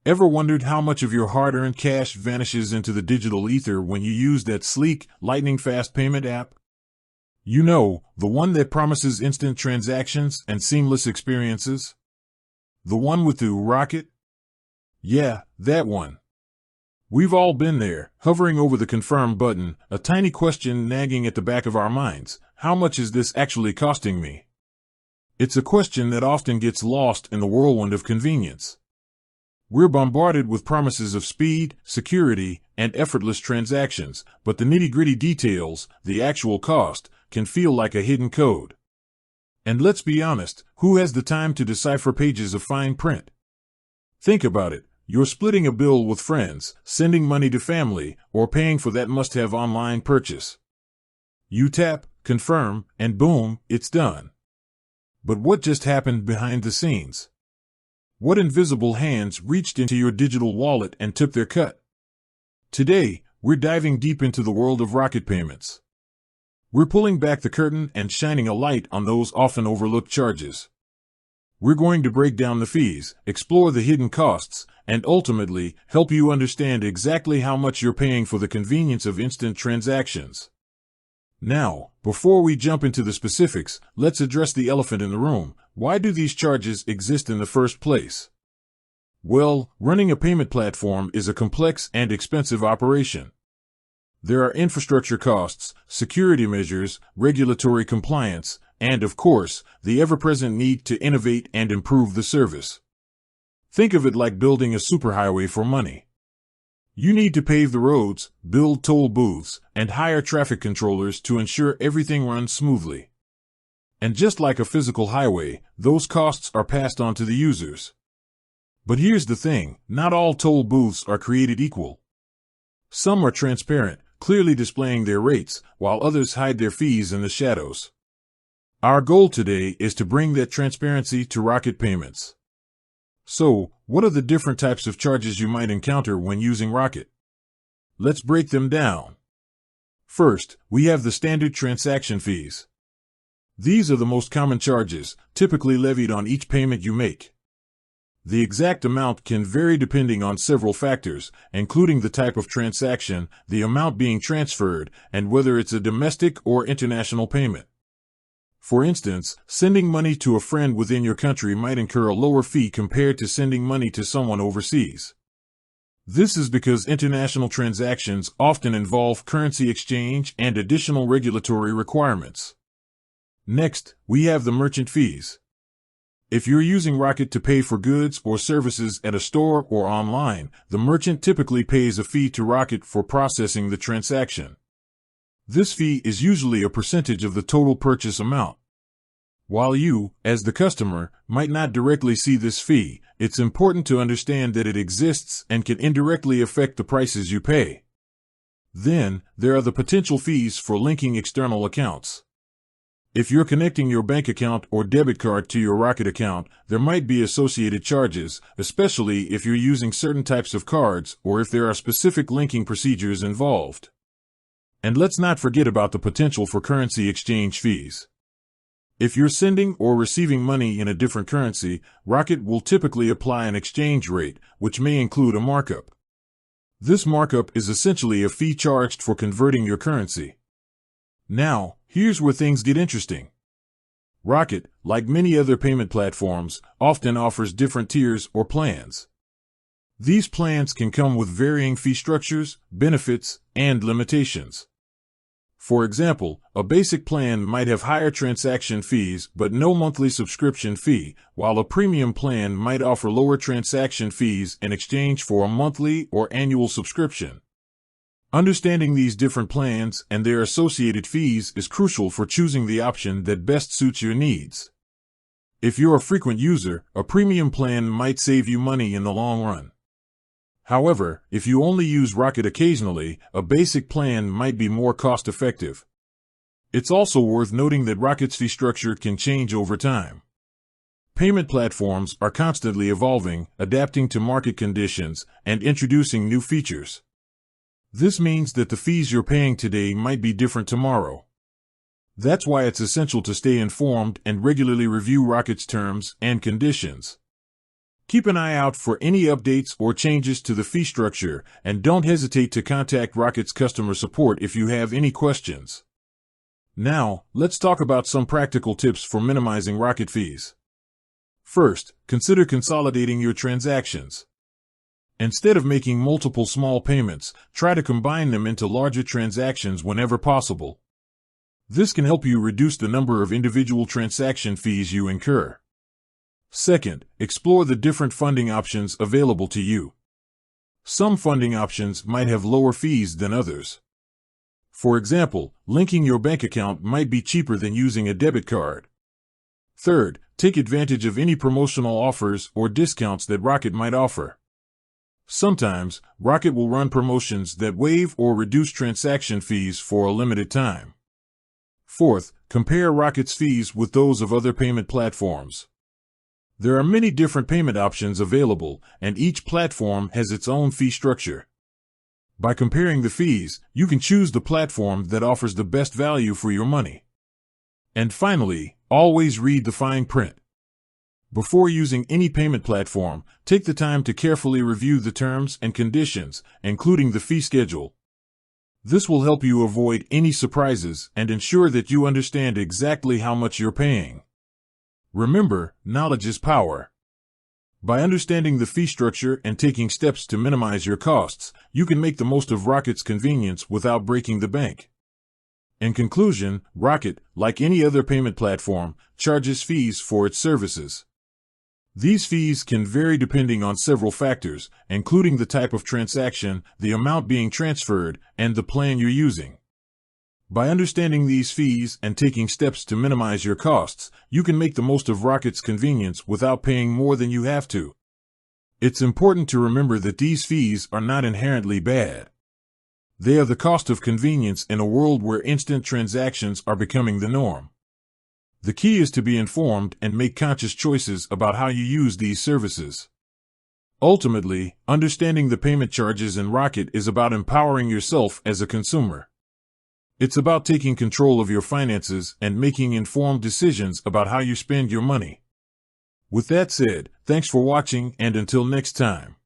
Ever wondered how much of your hard-earned cash vanishes into the digital ether when you use that sleek, lightning-fast payment app? You know, the one that promises instant transactions and seamless experiences? The one with the rocket? Yeah, that one. We've all been there, hovering over the confirm button, a tiny question nagging at the back of our minds. How much is this actually costing me? It's a question that often gets lost in the whirlwind of convenience. We're bombarded with promises of speed, security, and effortless transactions, but the nitty-gritty details, the actual cost, can feel like a hidden code. And let's be honest, who has the time to decipher pages of fine print? Think about it. You're splitting a bill with friends, sending money to family, or paying for that must-have online purchase. You tap, confirm, and boom, it's done. But what just happened behind the scenes? What invisible hands reached into your digital wallet and took their cut? Today, we're diving deep into the world of rocket payments. We're pulling back the curtain and shining a light on those often overlooked charges. We're going to break down the fees, explore the hidden costs, and ultimately help you understand exactly how much you're paying for the convenience of instant transactions. Now, before we jump into the specifics, let's address the elephant in the room. Why do these charges exist in the first place? Well, running a payment platform is a complex and expensive operation. There are infrastructure costs, security measures, regulatory compliance, and, of course, the ever-present need to innovate and improve the service. Think of it like building a superhighway for money. You need to pave the roads, build toll booths, and hire traffic controllers to ensure everything runs smoothly. And just like a physical highway, those costs are passed on to the users. But here's the thing, not all toll booths are created equal. Some are transparent, clearly displaying their rates, while others hide their fees in the shadows. Our goal today is to bring that transparency to rocket payments. So, what are the different types of charges you might encounter when using Rocket? Let's break them down. First, we have the standard transaction fees. These are the most common charges, typically levied on each payment you make. The exact amount can vary depending on several factors, including the type of transaction, the amount being transferred, and whether it's a domestic or international payment. For instance, sending money to a friend within your country might incur a lower fee compared to sending money to someone overseas. This is because international transactions often involve currency exchange and additional regulatory requirements. Next, we have the merchant fees. If you're using Rocket to pay for goods or services at a store or online, the merchant typically pays a fee to Rocket for processing the transaction. This fee is usually a percentage of the total purchase amount. While you, as the customer, might not directly see this fee, it's important to understand that it exists and can indirectly affect the prices you pay. Then, there are the potential fees for linking external accounts. If you're connecting your bank account or debit card to your Rocket account, there might be associated charges, especially if you're using certain types of cards or if there are specific linking procedures involved. And let's not forget about the potential for currency exchange fees. If you're sending or receiving money in a different currency, Rocket will typically apply an exchange rate, which may include a markup. This markup is essentially a fee charged for converting your currency. Now, here's where things get interesting. Rocket, like many other payment platforms, often offers different tiers or plans. These plans can come with varying fee structures, benefits, and limitations. For example, a basic plan might have higher transaction fees but no monthly subscription fee, while a premium plan might offer lower transaction fees in exchange for a monthly or annual subscription. Understanding these different plans and their associated fees is crucial for choosing the option that best suits your needs. If you're a frequent user, a premium plan might save you money in the long run. However, if you only use Rocket occasionally, a basic plan might be more cost-effective. It's also worth noting that Rocket's fee structure can change over time. Payment platforms are constantly evolving, adapting to market conditions, and introducing new features. This means that the fees you're paying today might be different tomorrow. That's why it's essential to stay informed and regularly review Rocket's terms and conditions. Keep an eye out for any updates or changes to the fee structure, and don't hesitate to contact Rocket's customer support if you have any questions. Now, let's talk about some practical tips for minimizing Rocket fees. First, consider consolidating your transactions. Instead of making multiple small payments, try to combine them into larger transactions whenever possible. This can help you reduce the number of individual transaction fees you incur. Second, explore the different funding options available to you. Some funding options might have lower fees than others. For example, linking your bank account might be cheaper than using a debit card. Third, take advantage of any promotional offers or discounts that Rocket might offer. Sometimes, Rocket will run promotions that waive or reduce transaction fees for a limited time. Fourth, compare Rocket's fees with those of other payment platforms. There are many different payment options available, and each platform has its own fee structure. By comparing the fees, you can choose the platform that offers the best value for your money. And finally, always read the fine print. Before using any payment platform, take the time to carefully review the terms and conditions, including the fee schedule. This will help you avoid any surprises and ensure that you understand exactly how much you're paying. Remember, knowledge is power. By understanding the fee structure and taking steps to minimize your costs, you can make the most of Rocket's convenience without breaking the bank. In conclusion, Rocket, like any other payment platform, charges fees for its services. These fees can vary depending on several factors, including the type of transaction, the amount being transferred, and the plan you're using. By understanding these fees and taking steps to minimize your costs, you can make the most of Rocket's convenience without paying more than you have to. It's important to remember that these fees are not inherently bad. They are the cost of convenience in a world where instant transactions are becoming the norm. The key is to be informed and make conscious choices about how you use these services. Ultimately, understanding the payment charges in Rocket is about empowering yourself as a consumer. It's about taking control of your finances and making informed decisions about how you spend your money. With that said, thanks for watching, and until next time.